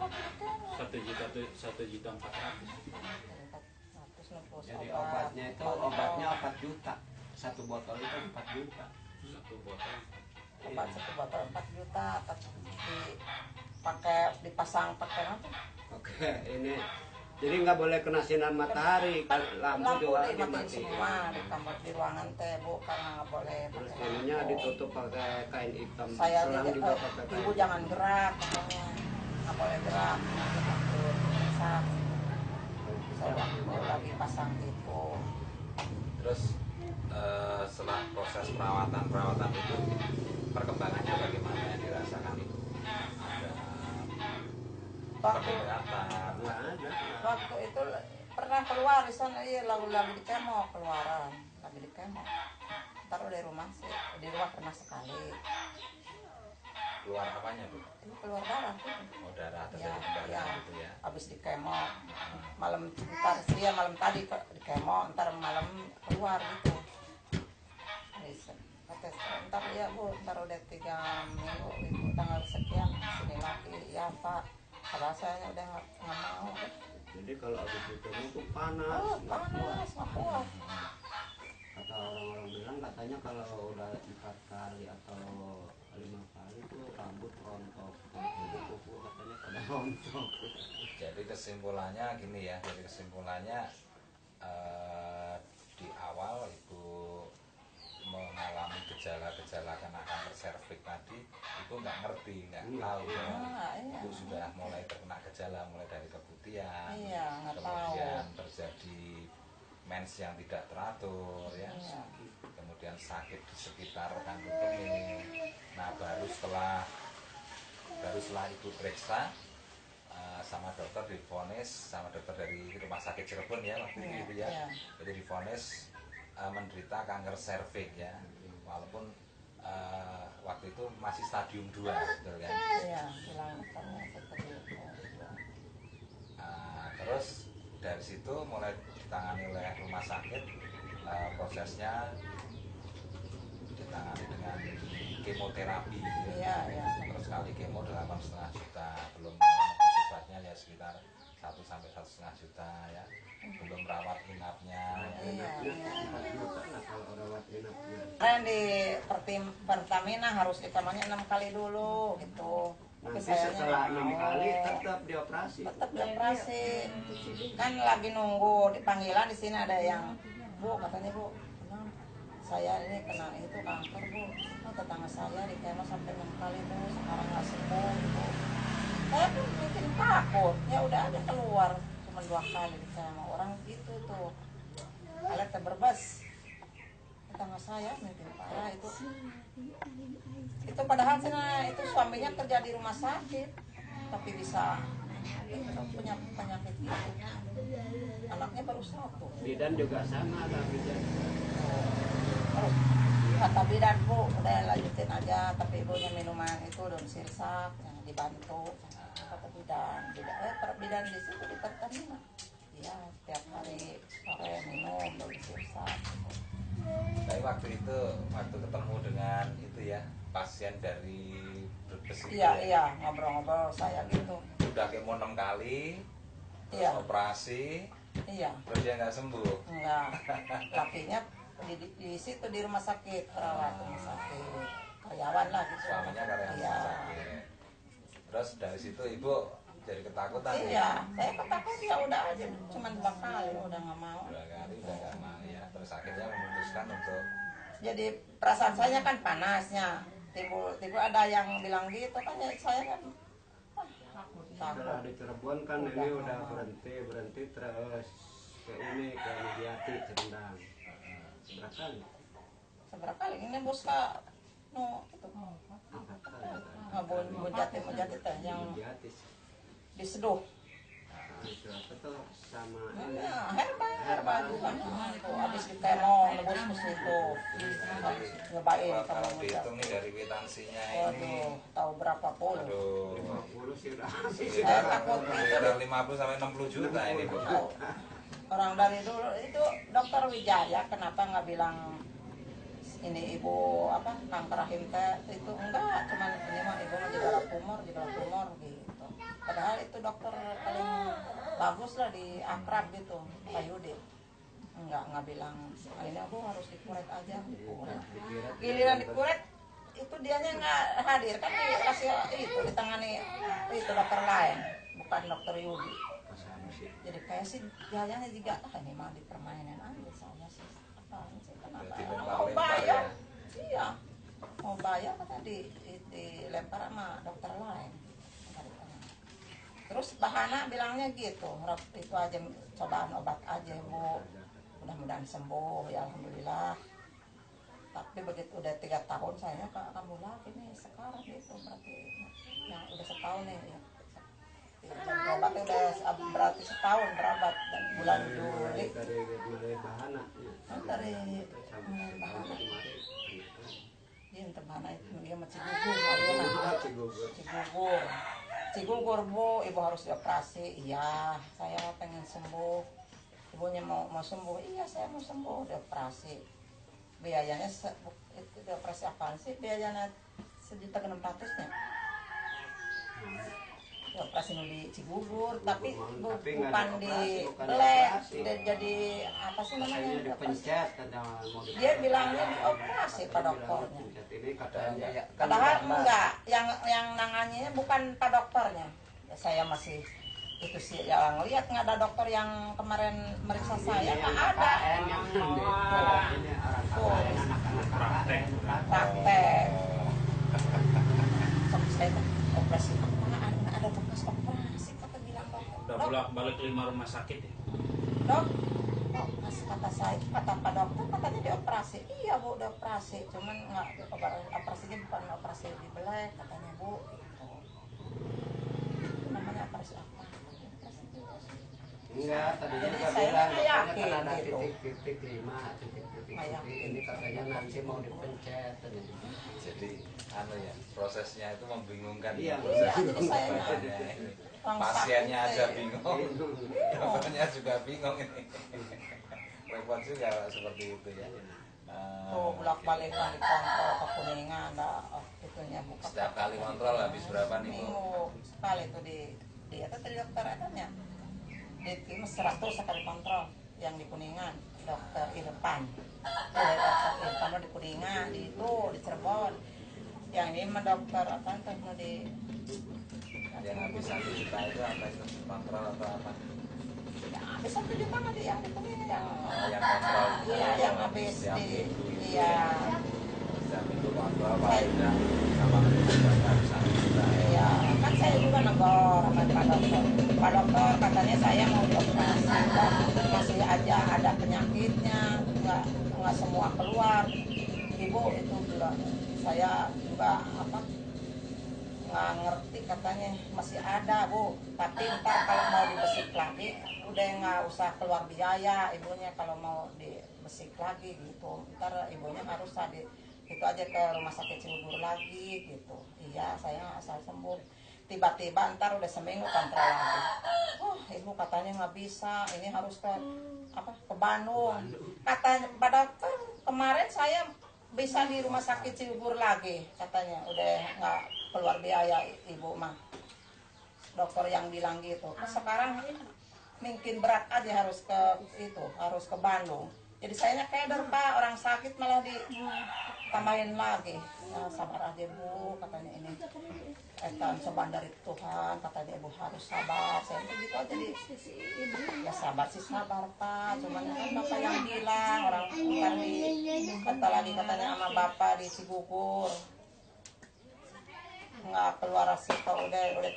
1.400.000. 400 nembus Jadi obat. obatnya 4 juta. 1 botol itu 4 juta. 1 botol. Obat 1 botol 4 juta, tapi dipasang pakai apa? Oke, ini jadi nggak boleh kena sinar matahari, kan lampu juga dimatiin dimatiin. semua di kamar di ruangan teh Bu, karena nggak boleh Terus pakai ininya lampu. ditutup pakai kain hitam. Saya Selang juga pakai kain ibu jangan gerak katanya, nggak boleh gerak, nanti takut rusak. Saya lagi pasang itu. Terus setelah proses perawatan itu perkembangannya bagaimana yang dirasakan ibu? Ada Waktu peningkatan? Nggak ada. waktu itu pernah keluar di sana, iya lagi di kemo, keluaran lagi di kemo. Ntar dari rumah sih, di rumah pernah sekali. Keluar apanya bu? Itu keluar darah tuh. Oh darah Ya, terjadi pembaruan ya. gitu ya. Habis di kemo malam, ntar siang malam tadi di kemo, ntar malam keluar gitu. Kata ntar ya Bu, ntar udah 3 minggu itu tanggal sekian sini lagi. Ya Pak, rasanya udah nggak mau. Jadi kalau habis itu tuh panas. Oh, panas, nggak kuat. Kata orang-orang bilang katanya kalau udah 4 kali atau 5 kali tuh rambut rontok. Kuku katanya pada rontok. Jadi kesimpulannya gini ya, di awal ibu mengalami gejala-gejala kena kanker serviks tadi, ibu nggak ngerti, nggak tahu ya. Iya. Ibu sudah mulai terkena gejala mulai dari keputihan, Iya, nggak kemudian terjadi mens yang tidak teratur ya, Iya. kemudian sakit di sekitar kandung kemih. Nah baru setelah ibu periksa sama dokter, divonis sama dokter dari rumah sakit Cirebon ya waktu itu ya, Iya. jadi divonis menderita kanker serviks ya, walaupun waktu itu masih stadium 2 betul kan. Iya, bilang dokternya seperti itu. Terus dari situ mulai ditangani oleh rumah sakit, prosesnya ditangani dengan kemoterapi ya. Iya, iya. Terus kali kemo 8,5 juta, belum menebus obatnya ya sekitar 1 sampai 1,5 juta ya, belum rawat inapnya ya. Iya, iya. 4 juta lah kalau rawat inapnya. Kan di Pertamina harus dikemonya 6 kali dulu gitu. Tapi Nanti sayanya setelah nggak 6 mau. kali tetap dioperasi. Tetap dioperasi. Kan lagi nunggu di panggilan, di sini ada yang Bu, katanya Bu, tenang, saya ini kena itu kanker Bu. Oh, tetangga saya di kemo sampai 6 kali Bu, sekarang nggak sembuh Bu. saya pun bikin takut, ya udah aja keluar, cuma 2 kali sama orang gitu tuh. Alat berbes, tetangga saya mungkin parah itu. Itu padahal sana itu suaminya kerja di rumah sakit, tapi bisa itu punya penyakit itu. Anaknya baru 1. Bidan juga sama ada bidan. Oh, kata bidan bu, udah lanjutin aja, tapi ibunya minuman itu daun sirsak, yang dibantu. Kata bidan, bidan di situ di Pertamina. Iya, tiap hari sore minum daun sirsak. Tapi waktu itu, waktu ketemu dengan itu ya, pasien dari Brebes itu Iya, ya, iya, ngobrol-ngobrol saya gitu. udah kemo 6 kali, terus Iya. operasi, Iya, terus dia nggak sembuh. enggak. Lakinya di situ di rumah sakit, perawat rumah sakit, karyawan lah gitu. Suaminya karyawan Iya. rumah sakit. Terus dari situ ibu jadi ketakutan Iya, ya? saya ketakut ya udah aja, cuma 2 kali udah nggak mau. 2 kali udah nggak mau ya. Terus akhirnya memutuskan untuk Jadi perasaan saya kan panasnya, timbul ada yang bilang gitu kan, ya saya kan Setelah takut. di Cirebon kan ini udah berhenti terus ke ini ke Mediati Cendang. Berapa kali? Seberapa kali ini bos kak, no itu, 4 kali. bujati teh yang Mediati. diseduh. Itu apa tuh sama ini. Nah, herbal juga. Tuh, habis di kemo, nebus ke situ. Nyobain kalau sama dihitung nih dari kwitansinya ini, Waduh, tahu berapa puluh. aduh, 50 sih udah. sekitar 50 sampai 60 juta ini bu. Tahu. Orang dari dulu itu dokter Wijaya kenapa nggak bilang ini ibu apa kanker rahim teh itu enggak, cuman ini mah ibu mah gejala tumor gitu. Padahal itu dokter paling bagus lah di akrab gitu, Pak Yudi. Enggak bilang ini aku harus dikuret aja, dikuret. Giliran dikuret itu dianya nggak hadir kan dikasih itu ditangani itu dokter lain, bukan dokter Yudi. Jadi kayak sih gayanya juga ini mah dipermainin aja saya sih. Apaan sih kenapa? Jadi Mau lempar-lempar bayar? ya. Iya. Mau bayar kata dilempar sama dokter lain. Terus Bahana bilangnya gitu, itu aja cobaan obat aja bu, mudah-mudahan sembuh ya alhamdulillah. Tapi begitu udah 3 tahun saya kamu lagi nih sekarang gitu berarti yang udah setahun nih ya. Obatnya udah berarti setahun berobat dan bulan Juli dari Bahana. dari Bahana. Dia Bahana itu dia masih gugur, Cigugur bu, ibu harus dioperasi. Iya, saya pengen sembuh. Ibunya mau sembuh, iya saya mau sembuh, dioperasi. Biayanya itu dioperasi apaan sih? Biayanya 1.600.000-nya. Operasi di Cigugur, tapi bukan di belek, jadi apa sih namanya? Saya dipencet mau Dia bilangnya dioperasi pak dokternya. ini katanya ya. Padahal enggak, yang nangannya bukan pak dokternya. Ya, saya masih itu sih yang lihat nggak ada dokter yang kemarin meriksa saya nggak ada. Ini Praktek. Sampai saya operasi apaan? Nggak ada bekas operasi kata bilang dokter. Udah bolak-balik 5 rumah sakit ya? Dok, kata saya, kata pak dokter katanya dioperasi. Iya bu, dioperasi, cuman nggak operasinya bukan operasi di belek katanya bu. Gitu. Itu namanya operasi apa? Enggak, tadinya Jadi juga saya bilang nggak yakin kan ada gitu. titik-titik 5, titik-titik Nggak yakin. ini katanya nanti mau dipencet. Jadi anu ya, prosesnya itu membingungkan. Iya, proses jadi saya pengobatan ini. Orang Pasiennya sakit aja saya. bingung, dokternya juga bingung ini. Repot juga seperti itu ya. Tuh bolak-balik kan dikontrol ke Kuningan, ada itunya buka. Setiap kali kontrol habis berapa nih bu? Minggu sekali tuh di atas tadi dokter adanya. Di 100 sekali kontrol yang di Kuningan, dokter Irfan. Dokter Irfan di Kuningan, di Cirebon. Yang ini mah dokter apa tuh di Yang habis 1 juta itu apa itu? Kontrol atau apa? ya, habis 1 juta nggak di yang di Kuningan. Yang kontrol. Iya, yang habis Setiap di minggu itu iya. ya. Setiap minggu kontrol paling enggak sama kebutuhannya habis 1 juta ya. Iya, kan saya juga negor Pak dokter, katanya saya mau dioperasi dan masih aja ada penyakitnya, nggak semua keluar. Ibu itu bilang, saya juga apa nggak ngerti, katanya masih ada Bu, tapi ntar kalau mau dibesik lagi udah nggak usah keluar biaya ibunya kalau mau dibesik lagi gitu, ntar ibunya harus itu aja ke rumah sakit Cibubur lagi gitu. Iya, saya nggak asal sembuh, tiba-tiba ntar udah seminggu kontrol lagi. Ibu katanya nggak bisa, ini harus ke Bandung. Katanya Pak dokter, kemarin saya bisa di rumah sakit Cibubur lagi, katanya udah nggak keluar biaya ibu mah, dokter yang bilang gitu. Sekarang mungkin berat aja harus ke Bandung. Jadi saya keder Pak, orang sakit malah ditambahin lagi. Ya, sabar aja Bu, katanya ini etan cobaan dari Tuhan, katanya ibu harus sabar. Saya gitu aja ya sabar sih sabar Pak, cuman kan bapak yang bilang orang kata lagi katanya sama bapak di Cibubur nggak keluar resiko, udah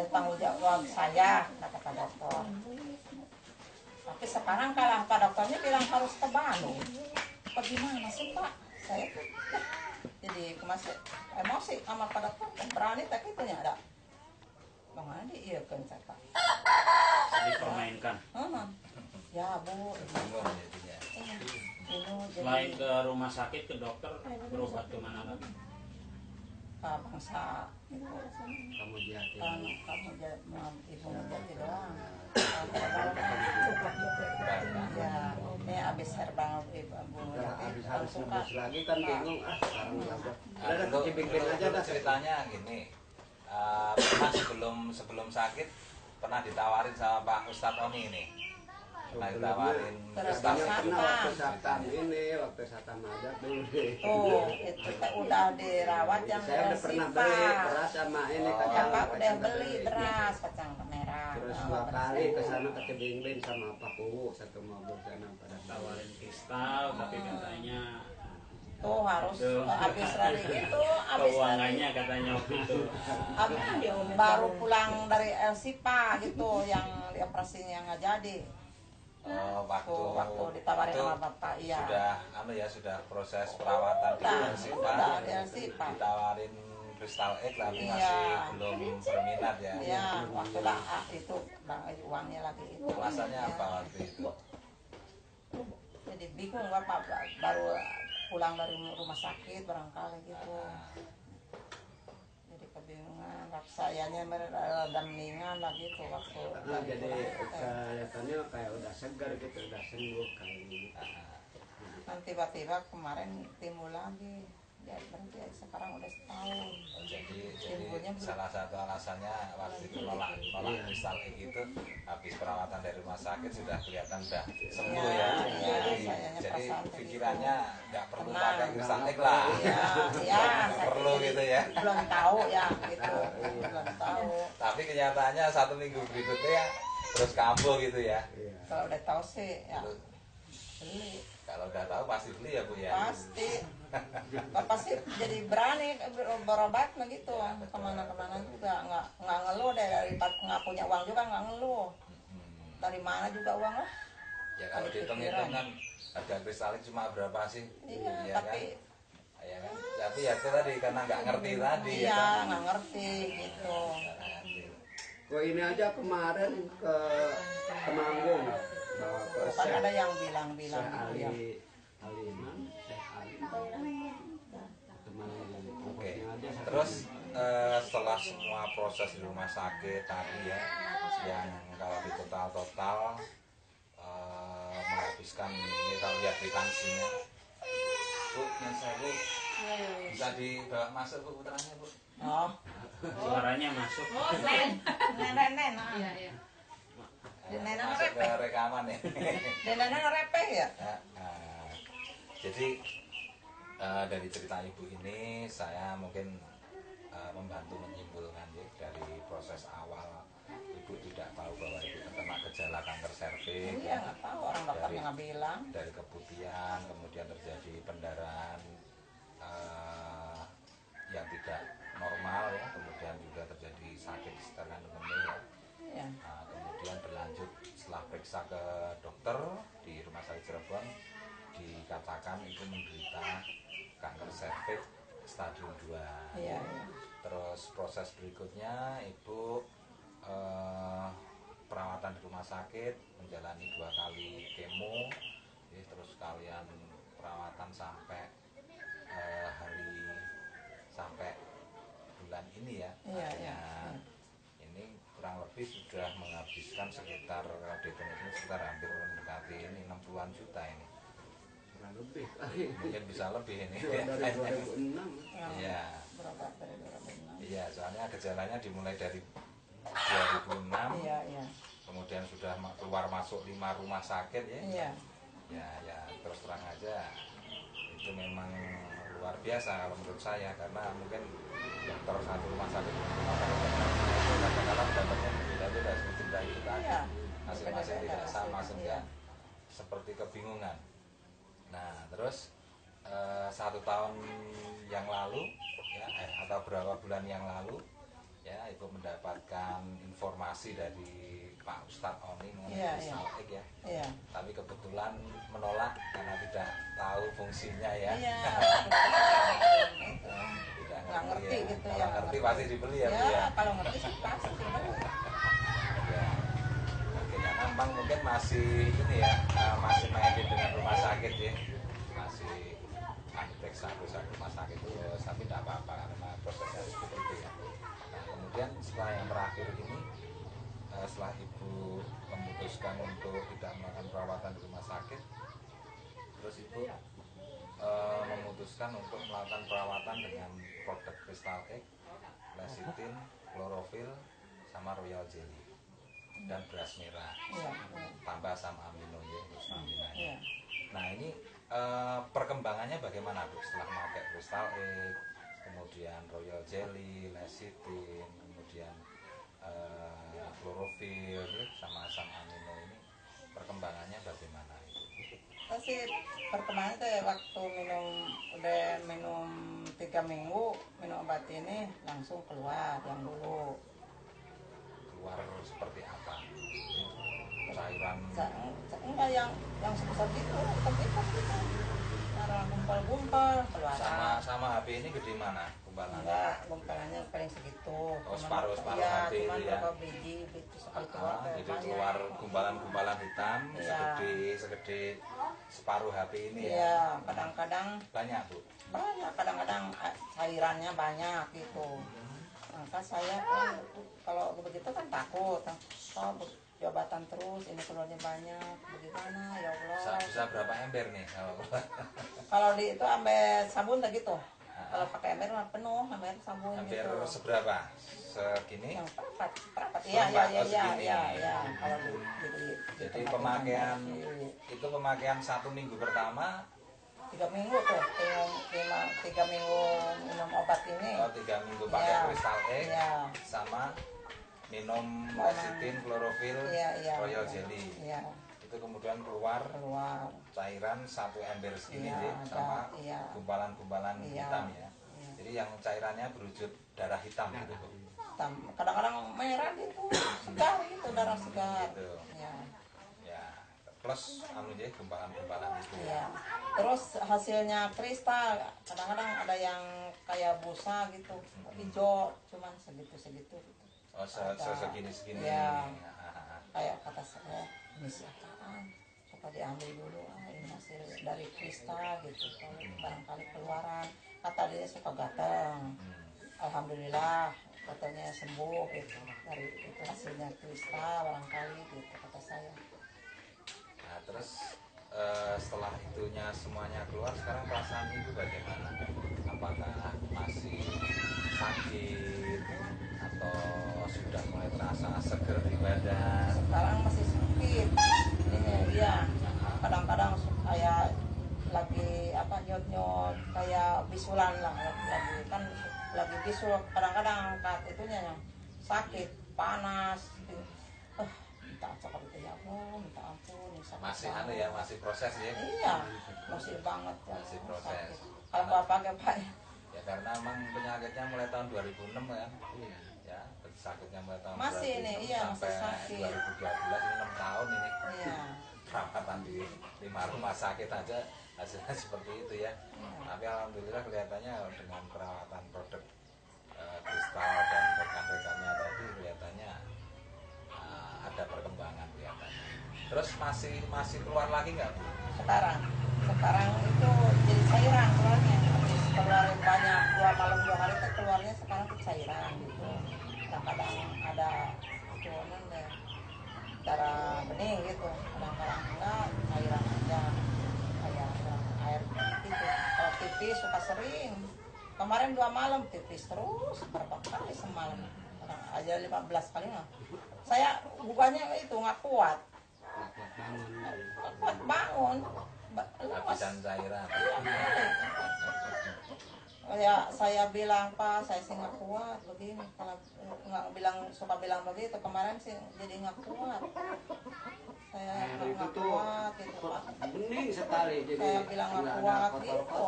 tanggung jawab saya, kata Pak dokter. Tapi sekarang kalau Pak dokternya bilang harus ke Bandung, bagaimana sih Pak? Saya tuh jadi masih emosi sama Pak dokter, berani tak itu ada. Bagaimana iya kan saya Pak? Dipermainkan. Ya Bu. Selain ke rumah sakit, ke dokter, berobat kemana lagi? Bangsa itu Kamu jati. ibu jati doang. Ya, ini abis herbal ibu Harus nembus lagi kan bingung sekarang udah Dulu aja dah ceritanya gini, pernah sebelum sakit pernah ditawarin sama Pak Ustadz Oni ini, pernah ditawarin waktu Satam aja dulu itu udah dirawat yang saya udah pernah beli beras sama ini kacang udah beli beras kacang merah. Terus 2 kali ke sana ke Cibingbing sama Pak Kuwu satu mobil sana pada Tawarin kristal, tapi katanya harus habis dari itu keuangannya katanya waktu itu baru pulang dari Elsipa gitu yang dioperasinya nggak jadi. Waktu ditawarin sama bapak, iya. Sudah proses perawatan di Elsipa, ditawarin kristal X tapi masih belum berminat ya. Iya, waktu itu uangnya lagi itu. Alasannya apa waktu itu? Jadi bingung bapak, baru pulang dari rumah sakit barangkali gitu. Jadi kebingungan, sayanya dan mendingan lah gitu waktu. Jadi kelihatannya kayak udah segar gitu, udah sembuh kayak gitu. Nanti tiba-tiba kemarin timbul lagi. Ya berarti sekarang udah setahun. Jadi salah satu alasannya waktu itu nolak kristal gitu, habis perawatan dari rumah sakit sudah kelihatan udah sembuh ya. Jadi pikirannya nggak perlu pakai kristal lah. Ya, perlu gitu ya. Belum tahu ya gitu. Belum tahu. Tapi kenyataannya 1 minggu berikutnya terus kambuh gitu ya. Kalau udah tahu sih ya beli. Kalau udah tahu pasti beli ya Bu ya. Pasti. Bapak sih jadi berani berobat begitu, kemana-kemana juga nggak ngeluh deh, dari nggak punya uang juga nggak ngeluh. Dari mana juga uang lah. Ya kalau dihitung-hitung kan harga kristal cuma berapa sih? Iya, tapi kan? Ya kan? Tapi ya itu tadi karena nggak ngerti tadi. Iya, nggak ngerti gitu. Kok ini aja kemarin ke Temanggung bawa ke Bukan ada yang bilang-bilang gitu ya. Oke. Terus setelah semua proses di rumah sakit tadi ya, yang kalau di total menghabiskan ini kalau lihat kwitansinya, Bu, yang saya Bu bisa dibawa masuk Bu putranya Bu. Suaranya masuk. Nenek. Iya. Masuk ke rekaman ya. Nenek repeh ya. Jadi dari cerita ibu ini saya mungkin membantu menyimpulkan ya, dari proses awal ibu tidak tahu bahwa ibu terkena gejala kanker serviks. Iya, nggak tahu, orang dokternya nggak bilang. Dari keputihan, kemudian terjadi pendarahan yang tidak normal ya, kemudian juga terjadi sakit setelah kemih ya. periksa ke dokter di Rumah Sakit Cirebon, dikatakan itu menderita kanker serviks stadium 2. Iya. Terus proses berikutnya ibu perawatan di rumah sakit, menjalani 2 kali kemo, terus kalian perawatan sampai sampai bulan ini ya. Iya. Ini kurang lebih sudah menghabiskan sekitar definisi sekitar hampir mendekati ini 60-an juta ini. Kurang lebih. Mungkin bisa lebih ini. Dari 2006. Iya. Berapa dari 2006? Iya, soalnya gejalanya dimulai dari 2006. Iya. Kemudian sudah keluar masuk 5 rumah sakit ya. Iya. Ya, terus terang aja itu memang luar biasa kalau menurut saya, karena mungkin dokter satu rumah sakit kadang-kadang dapatnya berbeda-beda seperti dari kita, masing-masing tidak sama sehingga seperti kebingungan. Nah, terus 1 tahun yang lalu ya, atau berapa bulan yang lalu ya, ibu mendapatkan informasi dari Pak Ustadz Oni mengenai kristal egg ya. Iya. Tapi kebetulan menolak karena tidak tahu fungsinya ya. Iya. Tidak nggak ngerti ya. gitu Kalau ya. ngerti pasti dibeli ya, Bu Ya, ya. kalau ngerti sih pasti dibeli. Ya. Oke, ya, Nampang mungkin masih ini ya, masih main dengan rumah sakit ya. Masih periksa rumah sakit terus, tapi tidak apa-apa karena prosesnya seperti itu ya. Nah, kemudian setelah yang terakhir ini, setelah ibu memutuskan untuk tidak melakukan perawatan di rumah sakit, terus ibu memutuskan untuk melakukan perawatan dengan produk kristal egg, lecithin, klorofil, sama royal jelly dan beras merah, tambah asam amino ya. Nah, ini perkembangannya bagaimana, Bu, setelah memakai kristal egg, kemudian royal jelly, lecithin, kemudian klorofil sama asam amino, ini perkembangannya bagaimana itu? Sih perkembangan teh waktu udah minum 3 minggu minum obat ini langsung keluar yang dulu. Keluar seperti apa? Cairan? Enggak yang sebesar gitu, hitam gitu. Cara gumpal-gumpal keluar. Sama HP ini gede mana gumpalannya? Enggak, gumpalannya paling segitu. Separuh ya, HP cuman itu ya. Berapa biji gitu keluar. Jadi keluar gumpalan-gumpalan hitam segede separuh HP ini ya. Iya, kadang-kadang banyak, Bu. Banyak, kadang-kadang cairannya banyak gitu. Maka saya kan kalau begitu kan takut. Jabatan terus, ini keluarnya banyak, bagaimana ya Allah. Bisa berapa ember nih kalau di itu ambil sabun tak gitu. Kalau pakai ember mah penuh, ember sabun ember gitu. seberapa? Segini? Yang perapat. Iya. Kalau jadi pemakaian itu pemakaian 1 minggu pertama 3 minggu tuh, 3 minggu minum obat ini. 3 minggu pakai kristal egg sama minum lecithin, klorofil, royal jelly. Itu kemudian keluar cairan 1 ember segini sama gumpalan-gumpalan hitam ya. Jadi yang cairannya berwujud darah hitam gitu, Bu. Kadang-kadang merah gitu, segar gitu, darah segar. Gitu. Ya. Plus gumpalan-gumpalan itu. Iya. Terus hasilnya kristal, kadang-kadang ada yang kayak busa gitu, hijau, cuman segitu-segitu gitu. Oh, segini-segini. Ya. Kayak kata saya, ini siapaan? Coba diambil dulu, ini hasil dari kristal gitu. Kalau barangkali keluaran, kata dia suka gatel. Alhamdulillah, katanya sembuh gitu. Dari itu hasilnya kristal barangkali gitu kata saya. Nah, terus setelah itunya semuanya keluar, sekarang perasaan ibu bagaimana? Apakah masih sakit atau sudah mulai terasa seger di badan? Sekarang masih sakit. Ini dia. Kadang-kadang kayak lagi nyot-nyot kayak bisulan lah, lagi bisul. Kadang-kadang angkat itunya yang sakit, panas. Minta seperti ya Allah, minta ampun. Masih masih proses ya? Iya, masih banget. Masih proses. Kalau bapak Pak Ya karena memang penyakitnya mulai tahun 2006 kan. Iya. Ya, sakitnya mulai tahun Masih 2006 ini, iya, sampai masih sakit. 2012 ini 6 tahun ini. Iya. Perawatan di 5 rumah sakit aja hasilnya seperti itu ya. Tapi alhamdulillah kelihatannya dengan perawatan produk kristal dan rekan-rekannya tadi kelihatannya ada perkembangan kelihatannya. Terus masih keluar lagi nggak Bu? Sekarang itu jadi cairan keluarnya. Habis keluarin banyak 2 malam 2 hari itu keluarnya sekarang itu cairan gitu. Kadang-kadang ada turunan deh darah bening gitu. Kadang-kadang enggak cairan aja kayak air gitu. Kalau pipis suka sering. Kemarin 2 malam pipis terus berapa kali semalam. Kadang aja 15 kali lah. Saya bukannya itu nggak kuat. Bangun Habisan cairan. Saya bilang Pak, saya sih nggak kuat begini. Kalau nggak suka bilang begitu, kemarin sih jadi nggak kuat. Saya nggak kuat gitu Pak. Bening sekali, jadi saya bilang nggak kuat gitu.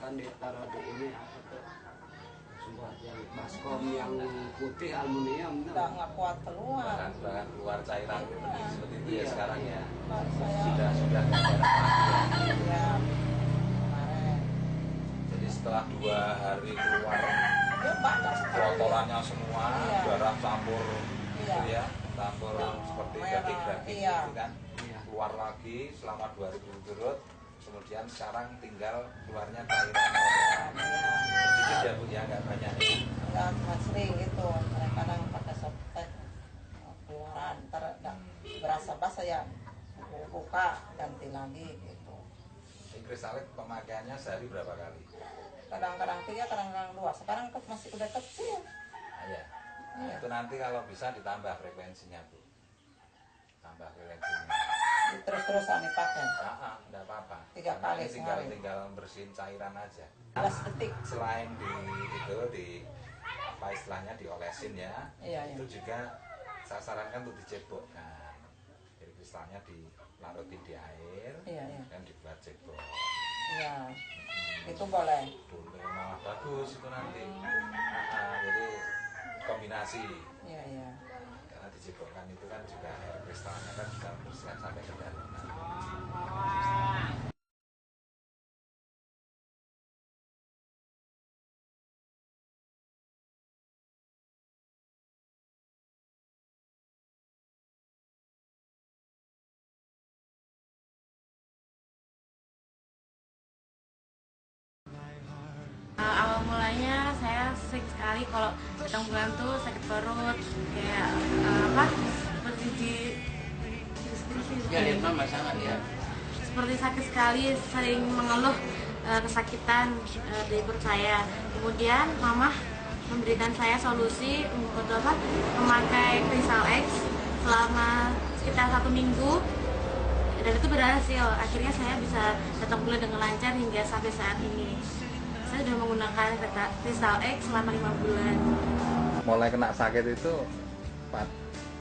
Kan ditaruh di ini apa tuh? Sebuah yang baskom yang putih aluminium. Nggak kuat keluar. Bahkan keluar cairan seperti itu ya sekarang ya. Saya Sudah nggak ada lagi. ya kemarin. Jadi setelah 2 hari keluar Ya banyak sekali. kotorannya semua, Iya. darah campur Iya. itu ya, campur seperti Merah, daging-daging iya. gitu kan. Keluar lagi selama 2 hari berturut-turut. Kemudian sekarang tinggal keluarnya cairan. Sedikit ya Bu ya, nggak banyak ya. Nggak cuma sering gitu. Kadang-kadang pakai softtek keluaran, ntar berasa basah ya buka ganti lagi gitu. Ini kristalit pemakaiannya sehari berapa kali? Kadang-kadang 3, kadang-kadang 2. Sekarang masih udah kecil. Nah, ya. Nah, Iya. itu nanti kalau bisa ditambah frekuensinya Bu. Tambah frekuensinya. Terus-terusan dipakai. Enggak apa-apa. 3 kali sehari. Tinggal bersihin cairan aja. 15 detik. Selain di apa istilahnya diolesin ya. Iya, Itu juga saya sarankan untuk dicebokkan. Jadi kristalnya dilarutin di air Iya, iya. dan dibuat cebok. Iya. Itu boleh. Boleh, malah bagus itu nanti. Jadi kombinasi. Iya, iya. Karena dicebokkan itu kan juga air kristalnya kan bisa membersihkan sampai ke dalam. Awal mulanya saya sering sekali kalau datang bulan tuh sakit perut kayak seperti seperti sakit sekali, sering mengeluh kesakitan di perut saya. Kemudian mama memberikan saya solusi untuk memakai Crystal X selama sekitar 1 minggu dan itu berhasil. Akhirnya saya bisa datang bulan dengan lancar hingga sampai saat ini. Saya sudah menggunakan Crystal X selama 5 bulan. Mulai kena sakit itu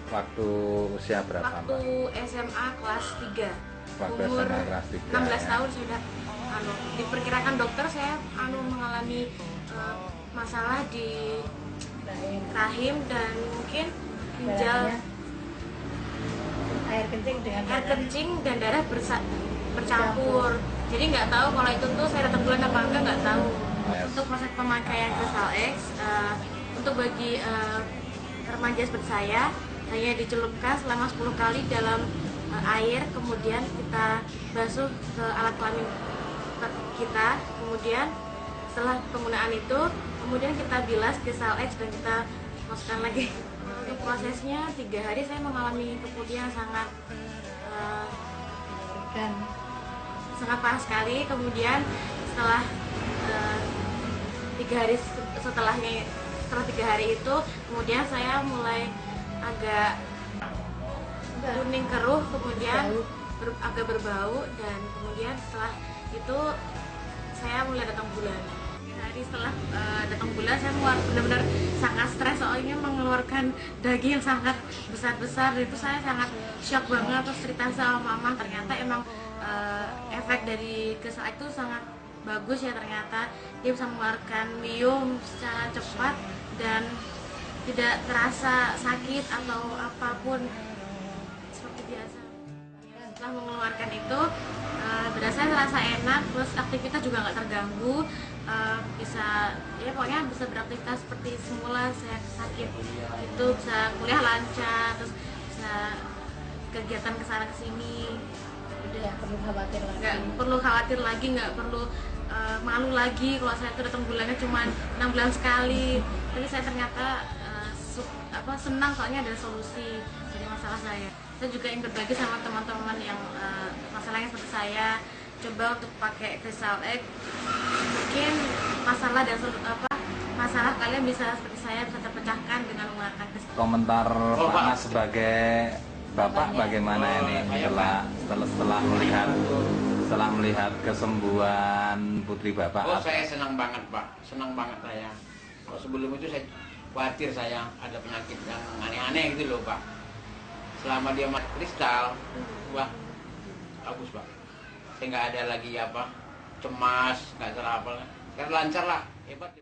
waktu usia berapa? Waktu SMA kelas 3. Waktu Umur SMA kelas 3. 16 tahun sudah diperkirakan dokter saya mengalami masalah di rahim dan mungkin ginjal, air kencing dan darah bercampur. Jadi nggak tahu kalau itu tuh saya datang bulan apa enggak, nggak tahu. Untuk proses pemakaian Crystal X untuk bagi remaja seperti saya dicelupkan selama 10 kali dalam air, kemudian kita basuh ke alat kelamin kita, kemudian setelah penggunaan itu kemudian kita bilas Crystal X dan kita masukkan lagi. Untuk prosesnya 3 hari saya mengalami keputihan sangat parah sekali. Kemudian setelah 3 hari setelah 3 hari itu kemudian saya mulai agak kuning keruh, kemudian agak berbau, dan kemudian setelah itu saya mulai datang bulan. Hari setelah datang bulan saya benar-benar sangat stres, soalnya mengeluarkan daging yang sangat besar-besar. Itu saya sangat shock banget, terus cerita sama mama, ternyata emang efek dari Crystal X itu sangat bagus ya, ternyata dia bisa mengeluarkan biom secara cepat dan tidak terasa sakit atau apapun, seperti biasa. Setelah mengeluarkan itu berasanya terasa enak, terus aktivitas juga nggak terganggu, bisa ya pokoknya bisa beraktivitas seperti semula. Saya sakit itu bisa kuliah lancar, terus bisa kegiatan kesana kesini, udah nggak perlu khawatir lagi, nggak perlu malu lagi kalau saya tuh datang bulannya cuma 6 bulan sekali. Tapi saya ternyata senang soalnya ada solusi dari masalah saya. Saya juga ingin berbagi sama teman-teman yang masalahnya seperti saya, coba untuk pakai Crystal Egg, mungkin masalah dan masalah kalian bisa seperti saya bisa terpecahkan dengan menggunakan Crystal. Komentar Pak Mas sebagai Bapak bagaimana ini setelah melihat kesembuhan putri Bapak? Oh, saya senang banget, Pak. Senang banget saya. Kalau sebelum itu saya khawatir saya ada penyakit yang aneh-aneh gitu loh, Pak. Selama dia pakai kristal, wah, bagus, Pak. Saya nggak ada lagi cemas, nggak salah apa. Sekarang lancar lah, hebat.